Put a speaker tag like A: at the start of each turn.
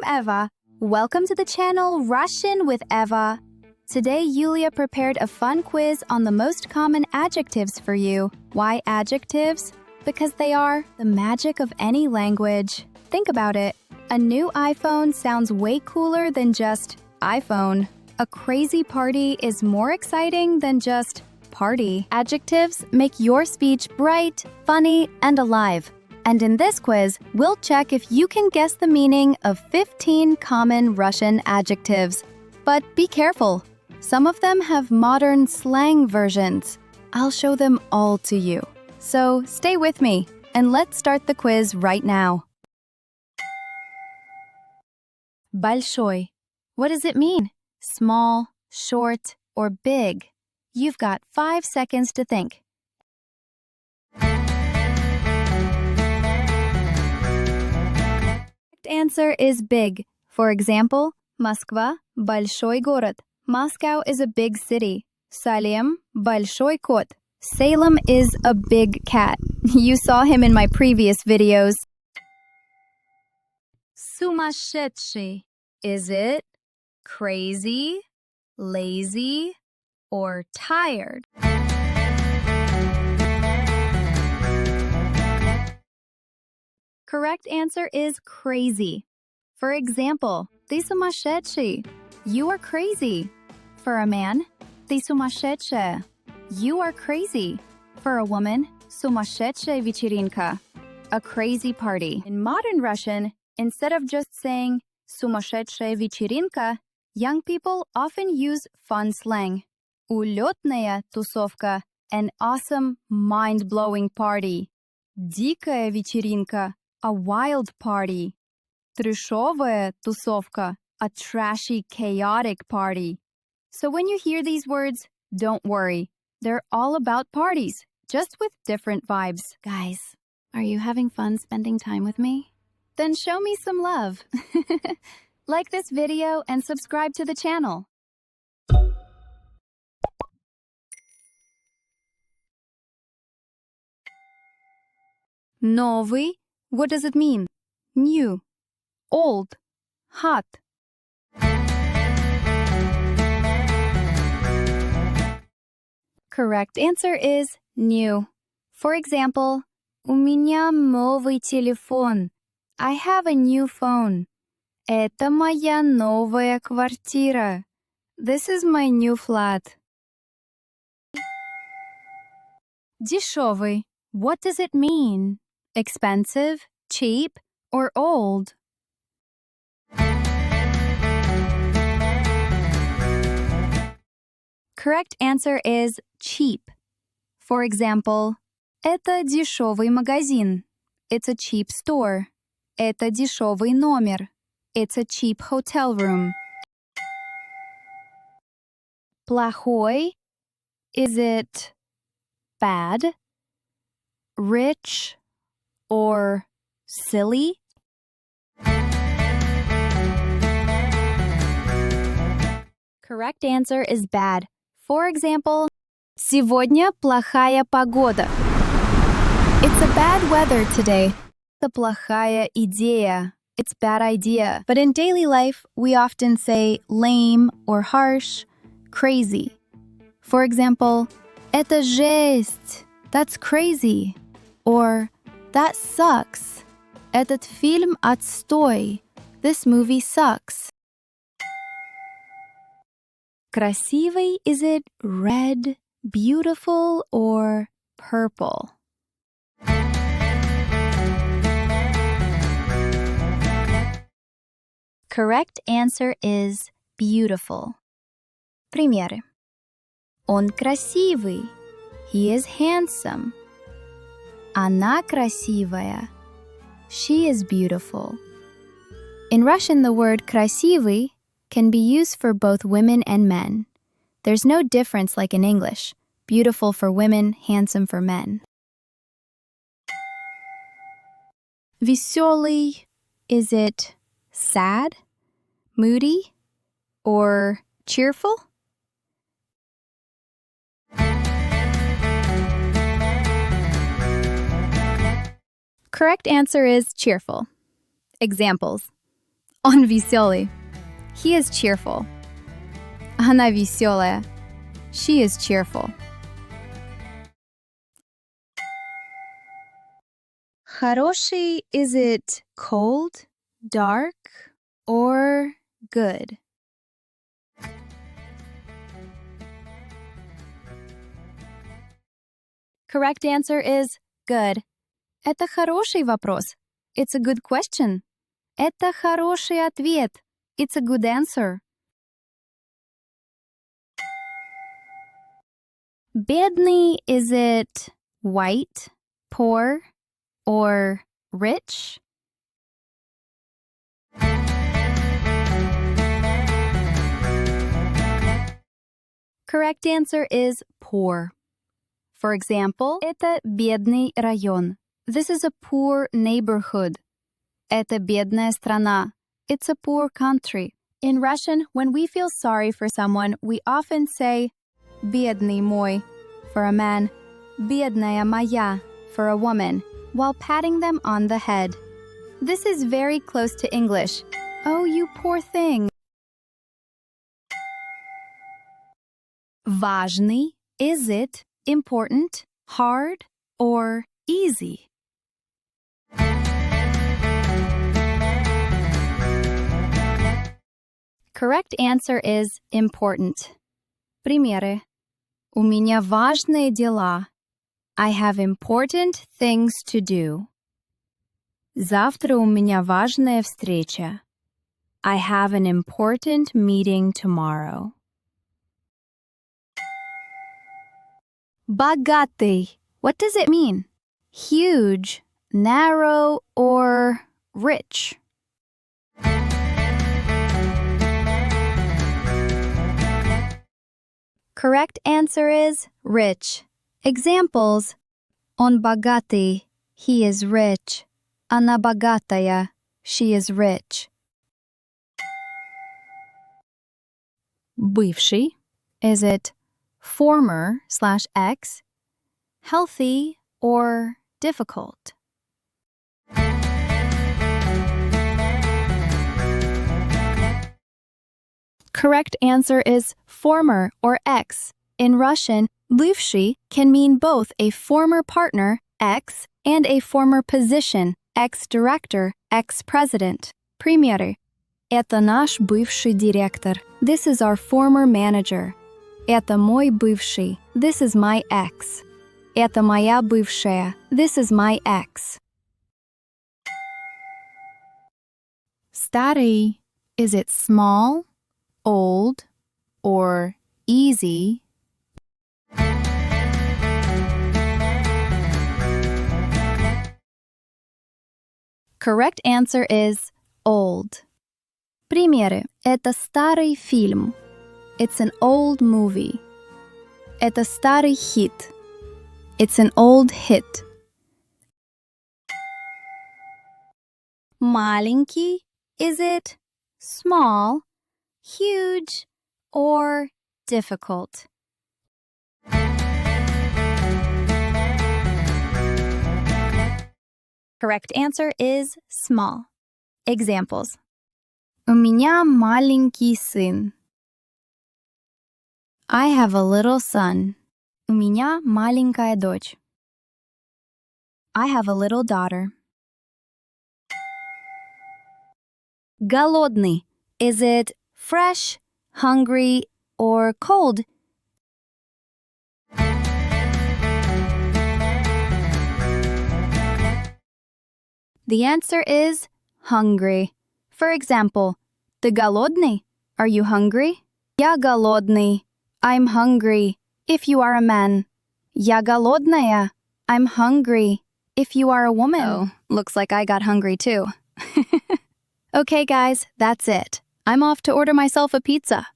A: Eva. Welcome to the channel Russian with Eva. Today, Yulia prepared a fun quiz on the most common adjectives for you. Why adjectives? Because they are the magic of any language. Think about it. A new iPhone sounds way cooler than just iPhone. A crazy party is more exciting than just party. Adjectives make your speech bright, funny, and alive. And in this quiz, we'll check if you can guess the meaning of 15 common Russian adjectives. But be careful. Some of them have modern slang versions. I'll show them all to you. So stay with me, and let's start the quiz right now. Большой. What does it mean? Small, short, or big? You've got 5 seconds to think. Answer is big. For example, Москва – большой город. Moscow is a big city. Salem – большой кот. Salem is a big cat. You saw him in my previous videos. Сумасшедший. Is it crazy, lazy, or tired? Correct answer is crazy. For example, ты сумасшедший. You are crazy. For a man, ты сумасшедшая. You are crazy. For a woman, сумасшедшая вечеринка. A crazy party. In modern Russian, instead of just saying сумасшедшая вечеринка, young people often use fun slang. Улетная тусовка. An awesome, mind-blowing party. Дикая вечеринка. A wild party. Трешовая тусовка. A trashy, chaotic party. So when you hear these words, don't worry. They're all about parties, just with different vibes. Guys, are you having fun spending time with me? Then show me some love. Like this video and subscribe to the channel. Новый. What does it mean? New, old, hot. Correct answer is new. For example, у меня новый телефон. I have a new phone. Это моя новая квартира. This is my new flat. Дешёвый. What does it mean? Expensive, cheap, or old? Correct answer is cheap. For example, это дешёвый магазин. It's a cheap store. Это дешёвый номер. It's a cheap hotel room. Плохой. Is it bad, rich, or silly? Correct answer is bad. For example, сегодня плохая погода. It's a bad weather today. Это плохая идея. It's bad idea. But in daily life, we often say lame or harsh, crazy. For example, это жесть. That's crazy. Or that sucks. Этот фильм отстой. This movie sucks. Красивый, is it red, beautiful, or purple? Correct answer is beautiful. Примеры. Он красивый. He is handsome. Она красивая. She is beautiful. In Russian, the word красивый can be used for both women and men. There's no difference like in English. Beautiful for women, handsome for men. Весёлый. Is it sad, moody, or cheerful? Correct answer is cheerful. Examples. Он весёлый. He is cheerful. Она весёлая. She is cheerful. Хороший, is it cold, dark, or good? Correct answer is good. Это хороший вопрос. It's a good question. Это хороший ответ. It's a good answer. Бедный, is it white, poor, or rich? Correct answer is poor. For example, это бедный район. This is a poor neighborhood. Это бедная страна. It's a poor country. In Russian, when we feel sorry for someone, we often say бедный мой for a man, бедная моя for a woman, while patting them on the head. This is very close to English. Oh, you poor thing. Важный, is it important, hard, or easy? Correct answer is important. Примеры. У меня важные дела. I have important things to do. Завтра у меня важная встреча. I have an important meeting tomorrow. Богатый. What does it mean? Huge, narrow, or rich? Correct answer is rich. Examples. Он богатый. He is rich. Она богатая. She is rich. Бывший. Is it former/ex, healthy, or difficult? Correct answer is former or ex. In Russian, бывший can mean both a former partner, ex, and a former position, ex-director, ex-president. Примеры. Это наш бывший директор. This is our former manager. Это мой бывший. This is my ex. Это моя бывшая. This is my ex. Старый. Is it small, old, or easy? Correct answer is old. Примеры. Это старый фильм. It's an old movie. Это старый хит. It's an old hit. Маленький. Is it small, huge, or difficult? Correct answer is small. Examples. У меня маленький сын. I have a little son. У меня маленькая дочь. I have a little daughter. Голодный. Is it fresh, hungry, or cold? The answer is hungry. For example, ты голодный? Are you hungry? Я голодный. I'm hungry. If you are a man. Я голодная. I'm hungry. If you are a woman. Oh, looks like I got hungry too. Okay, guys, that's it. I'm off to order myself a pizza.